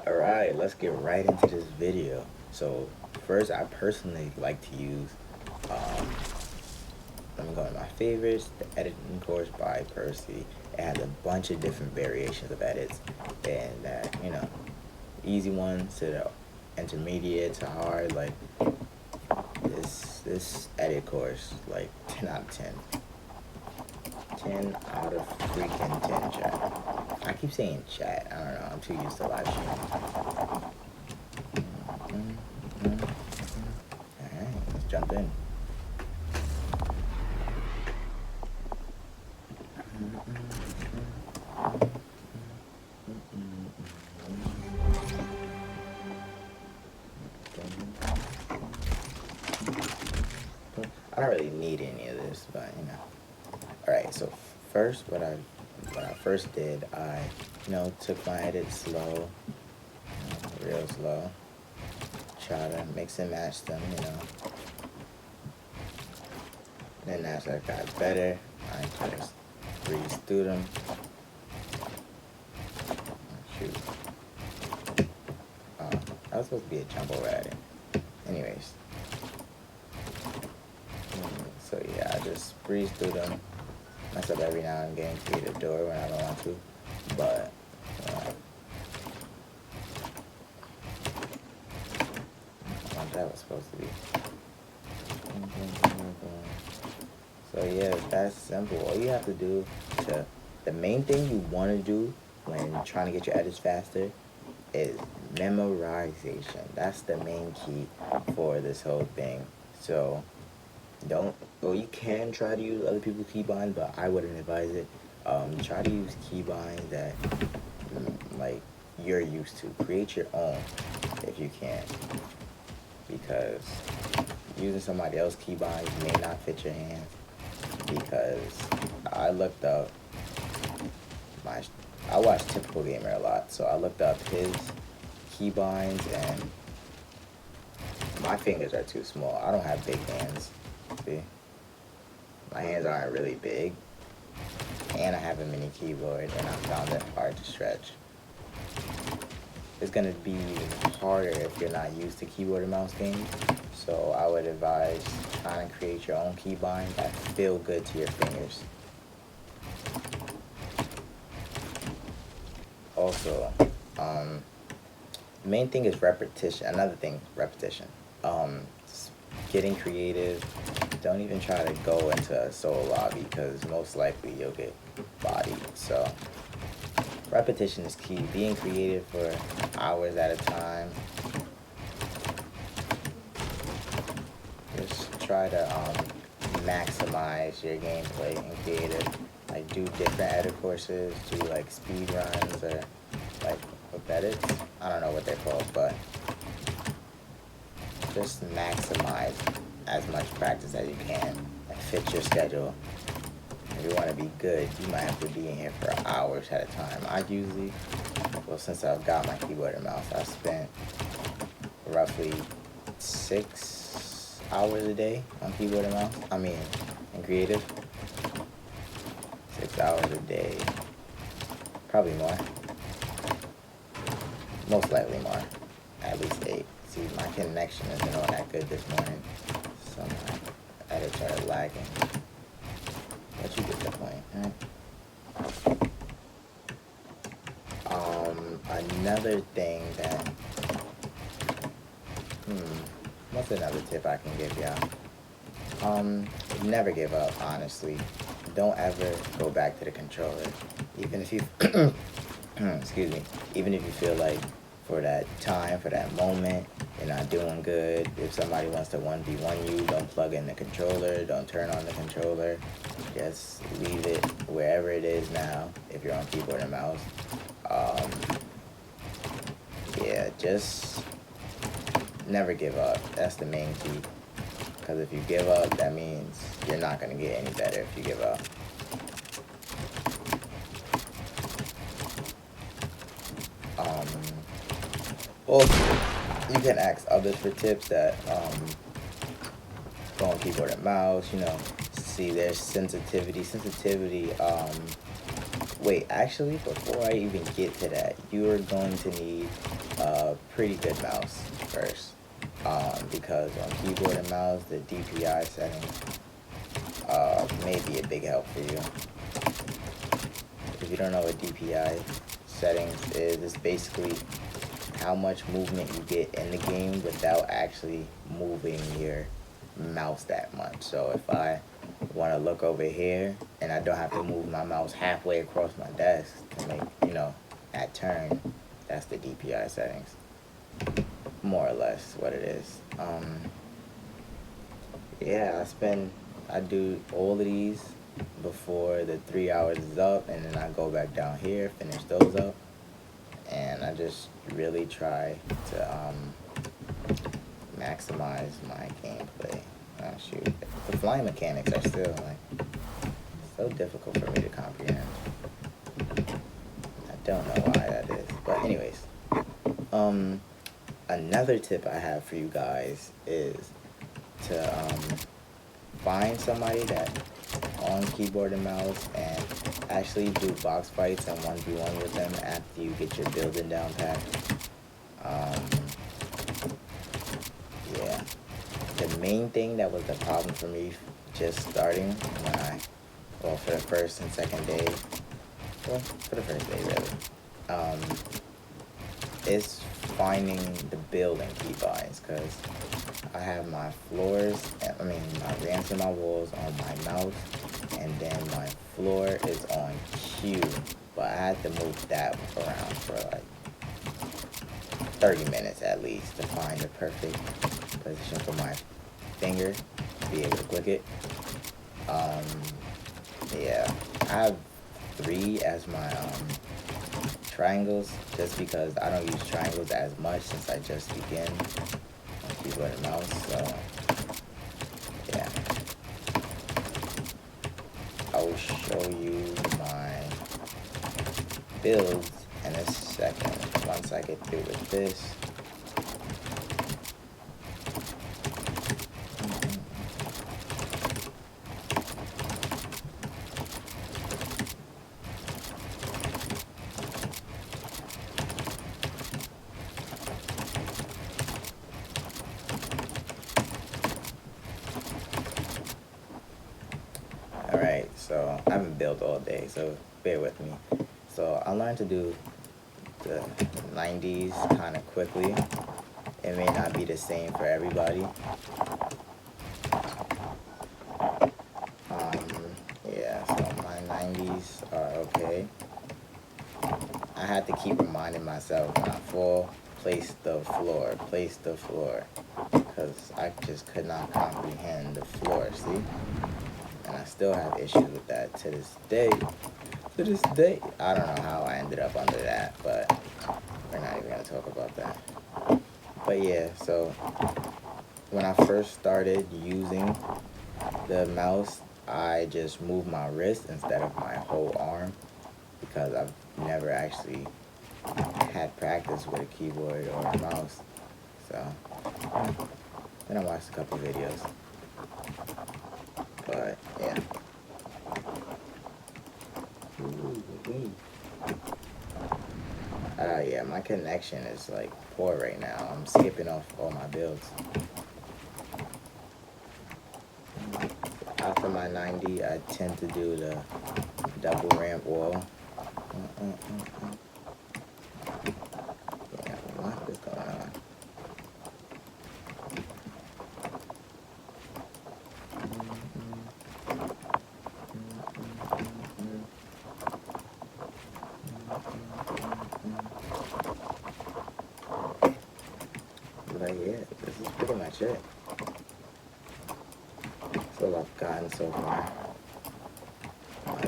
Alright, let's get right into this video. So, first, I personally like to use, um, let me go to my favorites, the editing course by Percy. It has a bunch of different variations of edits, and easy ones to the intermediate to hard. Like this edit course, like 10 out of 10. 10 out of freaking 10, chat. I keep saying chat. I don't know. I'm too used to live streaming. Alright, let's jump in. I don't really need any of this, but Alright, so first, what I first did, I took my edit slow, real slow. Try to mix and match them, Then as I got better, I just breezed through them. Shoot. That was supposed to be a jumbo rat. Anyways. So yeah, I just breeze through them. Mess up every now and again, create a door when I don't want to. But that was supposed to be. So yeah, that's simple. All you have to do the main thing you want to do when trying to get your edits faster is memorization. That's the main key for this whole thing. So you can try to use other people's keybinds, but I wouldn't advise it. Try to use keybinds that like you're used to. Create your own if you can, because using somebody else's keybinds may not fit your hands. Because I looked up I watch Typical Gamer a lot, so I looked up his keybinds and my fingers are too small. I don't have big hands. See? My hands aren't really big. And I have a mini keyboard and I found it hard to stretch. It's gonna be even harder if you're not used to keyboard and mouse games. So I would advise trying to create your own keybind that feel good to your fingers. Also, the main thing is repetition. Another thing, repetition. Getting creative. Don't even try to go into a solo lobby because most likely you'll get bodied. So repetition is key. Being creative for hours at a time. Just try to maximize your gameplay and creative. Like do different edit courses, do like speed runs or like edits. I don't know what they're called, but just maximize as much practice as you can and fit your schedule. If you want to be good, you might have to be in here for hours at a time. Since I've got my keyboard and mouse, I've spent roughly 6 hours a day on keyboard and mouse. In creative. 6 hours a day. Probably more. Most likely more. At least 8. See, my connection isn't all that good this morning. So my edits are lagging. But you get the point, right? Another thing that... What's another tip I can give y'all? Never give up, honestly. Don't ever go back to the controller. Even if you... excuse me. Even if you feel like for that time, for that moment, you're not doing good. If somebody wants to 1v1 you, don't plug in the controller. Don't turn on the controller. Just leave it wherever it is now, if you're on keyboard and mouse. Yeah, just never give up. That's the main key. Because if you give up, that means you're not going to get any better if you give up. Also, you can ask others for tips that go on keyboard and mouse, see their sensitivity. Sensitivity Wait, actually, before I even get to that, you are going to need a pretty good mouse first. Because on keyboard and mouse, the DPI settings may be a big help for you. If you don't know what DPI settings is, it's basically how much movement you get in the game without actually moving your mouse that much. So if I want to look over here and I don't have to move my mouse halfway across my desk to make, that turn, that's the DPI settings. More or less what it is. Yeah, I do all of these before the 3 hours is up, and then I go back down here, finish those up, and I just really try to maximize my gameplay. Oh shoot, the flying mechanics are still like so difficult for me to comprehend. I don't know why that is, but anyways, another tip I have for you guys is to find somebody that on keyboard and mouse and actually do box fights and 1v1 with them after you get your building down pat. Yeah. The main thing that was the problem for me just starting for the first and second day, well, for the first day really, is finding the building keybinds, because I have my my ramps and my walls on my mouse, and then my floor is on Q, but I had to move that around for like 30 minutes at least to find the perfect position for my finger to be able to click it. Yeah, I have 3 as my triangles, just because I don't use triangles as much since I just began on keyboard and mouse, so yeah. I will show you my builds in a second once I get through with this. Alright, so I haven't built all day, so bear with me. So I learned to do the 90s kind of quickly. It may not be the same for everybody. Yeah, so my 90s are okay. I had to keep reminding myself when I fall, place the floor, because I just could not comprehend the floor, see? And I still have issues with that to this day. I don't know how I ended up under that, but we're not even going to talk about that. But yeah, so when I first started using the mouse, I just moved my wrist instead of my whole arm, because I've never actually had practice with a keyboard or a mouse. So then I watched a couple videos. But yeah. Yeah, my connection is like poor right now. I'm skipping off all my builds. After my 90, I tend to do the double ramp wall. Yeah, what is going on? But yeah, this is pretty much it. That's all I've gotten so far.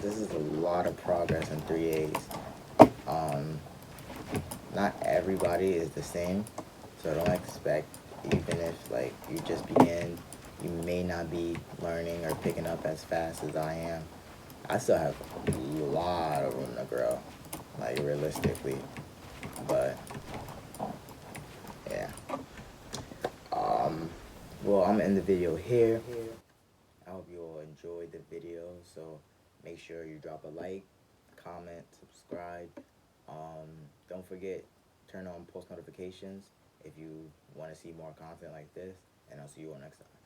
This is a lot of progress in 3As. Not everybody is the same, so don't expect, even if like you just begin, you may not be learning or picking up as fast as I am. I still have a lot of room to grow, like realistically, but yeah. Well, I'm gonna end the video here. I hope you all enjoyed the video, so make sure you drop a like, comment, subscribe. Don't forget, turn on post notifications if you want to see more content like this, and I'll see you all next time.